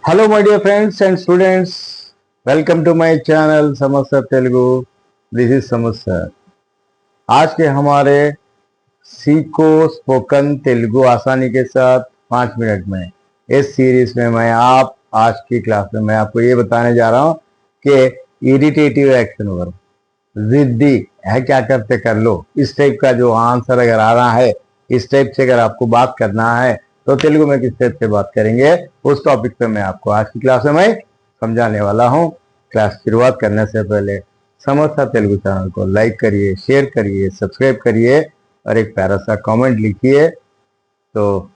Hello my dear friends and students, welcome to my channel Samasya Telugu. This is समस्या। आज के हमारे सीखो स्पोकन तेलुगु आसानी के साथ 5 मिनट में इस सीरीज में आज की क्लास में मैं आपको ये बताने जा रहा हूँ कि इरिटेटिव एक्शन वर्ब, जिद्दी है, क्या करते कर लो, इस टाइप का जो आंसर अगर आ रहा है, इस टाइप से अगर आपको बात करना है तो तेलुगु में किस टाइप से बात करेंगे, उस टॉपिक पे मैं आपको आज की क्लास में मैं समझाने वाला हूँ। क्लास शुरुआत करने से पहले समस्या तेलुगु चैनल को लाइक करिए, शेयर करिए, सब्सक्राइब करिए और एक प्यारा सा कमेंट लिखिए। तो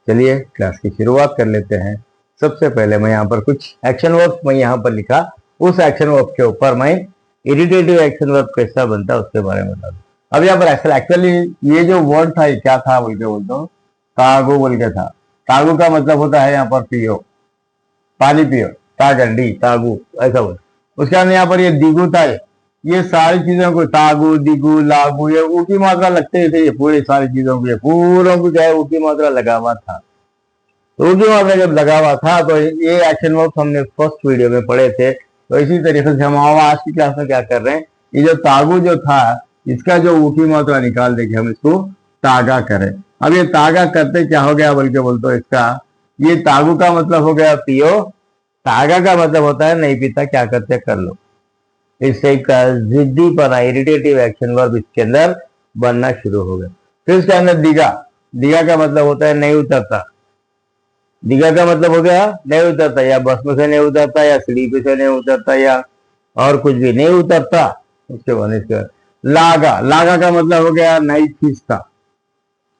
चलिए क्लास की शुरुआत कर लेते हैं। सबसे पहले मैं यहाँ पर कुछ एक्शन वर्ब मैं यहाँ पर लिखा, उस एक्शन वर्ब के ऊपर मैं इरिटेटिव एक्शन वर्ब कैसा बनता है उसके बारे में बता दूं। अब यहाँ पर एक्चुअली ये जो वर्ड था ये क्या था बोल के बोलता हूँ, तागो बोल के था। तागो का मतलब होता है यहाँ पर पियो, पानी पियो, तागंडी तागू ऐसा बोल। उसके बाद यहाँ पर ये दिगु था, ये सारी चीजों को तागु दिगु लागू ये ऊ की मात्रा लगते थे, ये पूरी सारी चीजों को, ये पूरों को जो है ऊ की मात्रा लगा हुआ था। तो ऊ की मात्रा जब लगा हुआ था तो ये एक्शन वर्ब हमने फर्स्ट वीडियो में पढ़े थे। तो इसी तरीके से हम आज की क्लास में क्या कर रहे हैं, ये जो तागु जो था इसका जो ऊ की मात्रा निकाल देके हम इसको तागा करें। अब ये तागा करते क्या हो गया बल्कि बोलते इसका, ये तागु का मतलब हो गया पियो, तागा का मतलब होता है नहीं पीता, क्या करते कर लो। इस टाइप का जिद्दी पना इरिटेटिव एक्शन वर्ब इसके अंदर बनना शुरू हो गया। फिर इसके अंदर दिगा, दिगा का मतलब होता है नहीं उतरता। दिगा का मतलब हो गया नहीं उतरता, या बस में से नहीं उतरता, या सीढ़ी पे से नहीं उतरता, या और कुछ भी नहीं उतरता। उसके बाद इसका लागा, लागा का मतलब हो गया नहीं खींचता।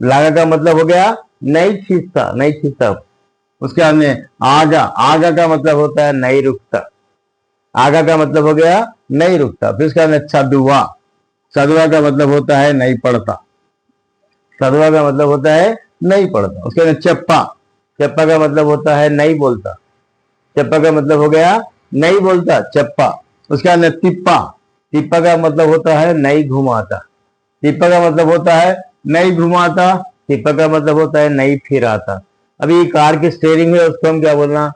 लागा का मतलब हो गया नहीं खींचता, नहीं खींचता। उसके बाद में आगा, आगा का मतलब होता है नहीं रुकता। आगा का मतलब हो गया नहीं रुकता। फिर उसके बाद चदुआ, चदुआ का मतलब होता है नहीं पढ़ता। चदुआ का मतलब होता है नहीं पढ़ता। उसके बाद चप्पा, चप्पा का मतलब होता है नहीं बोलता। चप्पा का मतलब हो गया नहीं बोलता, चप्पा। उसके बाद तिप्पा, तिप्पा का मतलब होता है नहीं घुमाता। तिप्पा का मतलब होता है नहीं घुमाता, टिप्पा का मतलब होता है नहीं फिराता। अभी कार की स्टेयरिंग है उसको हम क्या बोलना,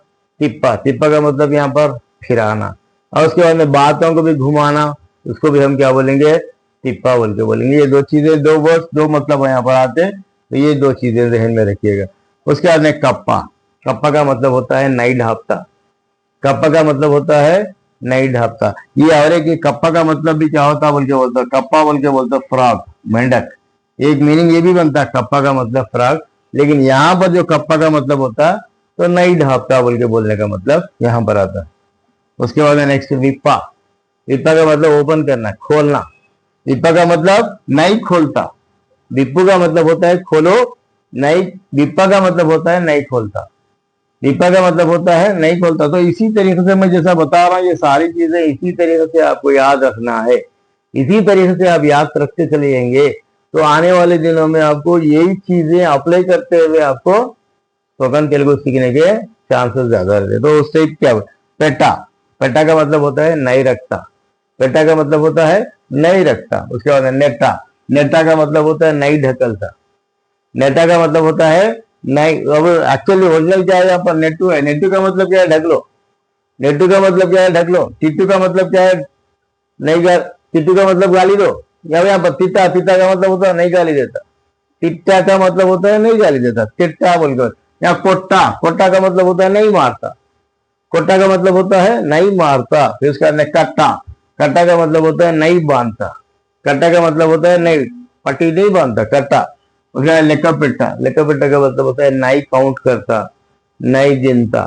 टिप्पा। टिप्पा का मतलब यहाँ पर फिराना। और उसके बाद में बातों को भी घुमाना, उसको भी हम क्या बोलेंगे, टिप्पा बोल के बोलेंगे। ये दो चीजें, दो वर्ड्स, दो मतलब यहाँ पर आते हैं, तो ये दो चीजें ध्यान में रखिएगा। उसके बाद में कप्पा, कप्पा का मतलब होता है नहीं ढापता। कप्पा का मतलब होता है नहीं ढापता। ये और एक कप्पा का मतलब भी क्या होता है बोल के बोलता, कप्पा बोल के बोलता फ्रॉग, मेंढक। एक मीनिंग ये भी बनता है कप्पा का मतलब फ्रॉग, लेकिन यहाँ पर जो कप्पा का मतलब होता है तो नहीं ढापता बोल के बोलने का मतलब यहाँ पर आता है। उसके बाद नेक्स्ट विप्पा, विप्पा का मतलब ओपन करना, खोलना। विप्पा का मतलब नहीं खोलता। विप्पू का मतलब होता है खोलो, नहीं, विप्पा का मतलब होता है नहीं खोलता। विप्पा का मतलब होता है नहीं खोलता। तो इसी तरीके से मैं जैसा बता रहा हूँ ये सारी चीजें इसी तरीके से आपको याद रखना है। इसी तरीके से आप याद रखते चले जाएंगे तो आने वाले दिनों में आपको यही चीजें अप्लाई करते हुए आपको स्पोकन तेलुगु सीखने के चांसेस ज्यादा रहते। तो उस टाइप क्या, पेटा, पेटा का मतलब होता है नहीं रखता। पेटा का मतलब होता है नहीं रखता। उसके बाद नेटा, नेटा का मतलब होता है नहीं ढकलता। नेटा का मतलब होता है नहीं, अब एक्चुअली ओरिजिनल क्या है यहाँ पर, नेटू है। नेटू का मतलब क्या है, ढक लो। नेटू का मतलब क्या है, ढक लो। टिट्टू का मतलब क्या है, नहीं, टिट्टू का मतलब गाली दो। यहाँ पर तीता, तीता का मतलब होता है नहीं गाली देता। टिट्टा का मतलब होता है नहीं गाली देता, टिट्टा बोलकर। यहाँ कोट्टा, कोट्टा का मतलब होता है नहीं मारता। कोट्टा का मतलब होता है नहीं मारता। फिर उसका कट्टा, कट्टा का मतलब होता है नहीं बांधता। कट्टा का मतलब होता है नहीं, पट्टी नहीं बांधता, कट्टा। उसका लेका पिट्टा, लेका पिट्टा का मतलब होता है नहीं काउंट करता, नहीं गिनता।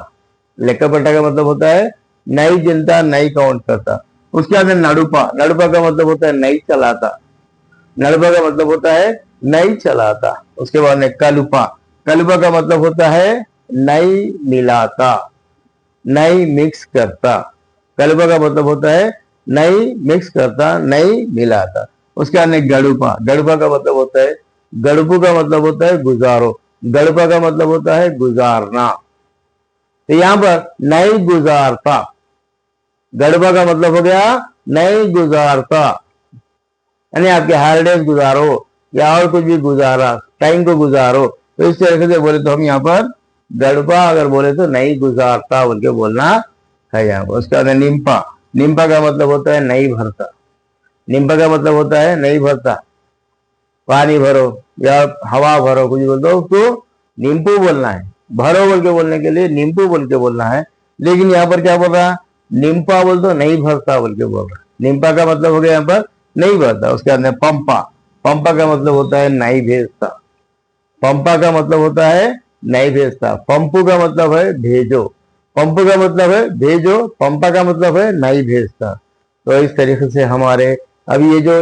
लेका पिट्टा का मतलब होता है नहीं गिनता, नहीं काउंट करता। उसके बाद नडुपा, नडुपा का मतलब होता है नहीं चलाता। नडुपा का मतलब होता है नहीं चलाता। उसके बाद में कलुपा, कलुपा का मतलब होता है नहीं मिलाता, नहीं मिक्स करता। कलुपा का मतलब होता है नहीं मिक्स करता, नहीं मिलाता। उसके बाद में गड़ुपा, गड़ुपा का मतलब होता है, गड़ुपू का मतलब होता है गुजारो। गड़ुपा का मतलब होता है गुजारना। तो यहां पर नहीं गुजारता, गड़ुपा का मतलब हो गया नहीं गुजारता, यानी आपके हॉलिडेज गुजारो या और कुछ भी गुजारा, टाइम को गुजारो। तो इस तरीके से बोले तो हम यहाँ पर गड़बा अगर बोले तो नहीं गुजारता बोल के बोलना है यहाँ पर। उसके बाद निम्पा, निम्पा का मतलब होता है नहीं भरता, निम्पा का मतलब होता है नहीं भरता। पानी भरो या हवा भरो, कुछ बोल दो, उसको नींपू बोलना है। भरो बोल के बोलने के लिए नींपू बोल के बोलना है, लेकिन यहाँ पर क्या बोल रहा है, निम्पा बोल दो नहीं भरता बोल के बोल रहा है। निम्पा का मतलब हो गया यहाँ पर नहीं भरता। उसके अंदर पंपा, पंपा का मतलब होता है नहीं भेजता, पंपा का मतलब होता है नहीं भेजता। पंपू का मतलब है भेजो, पंपू का मतलब है भेजो, पंपा का मतलब है नहीं भेजता। तो इस तरीके से हमारे अब ये जो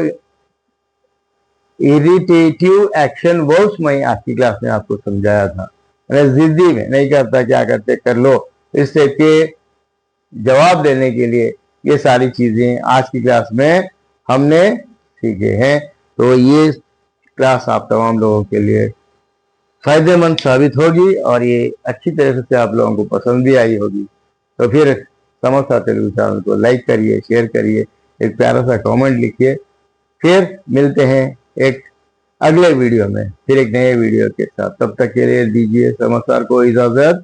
इरिटेटिव एक्शन वर्ब्स मैं आज की क्लास में आपको समझाया था, मैंने जिद्दी में नहीं करता क्या करते कर लो, इस टाइप के जवाब देने के लिए ये सारी चीजें आज की क्लास में हमने सीखे हैं। तो ये क्लास आप तमाम लोगों के लिए फायदेमंद साबित होगी और ये अच्छी तरह से आप लोगों को पसंद भी आई होगी। तो फिर समोसा तेलुगु चैनल को लाइक करिए, शेयर करिए, एक प्यारा सा कमेंट लिखिए। फिर मिलते हैं एक अगले वीडियो में, फिर एक नए वीडियो के साथ। तब तक के लिए दीजिए समाचार को इजाजत।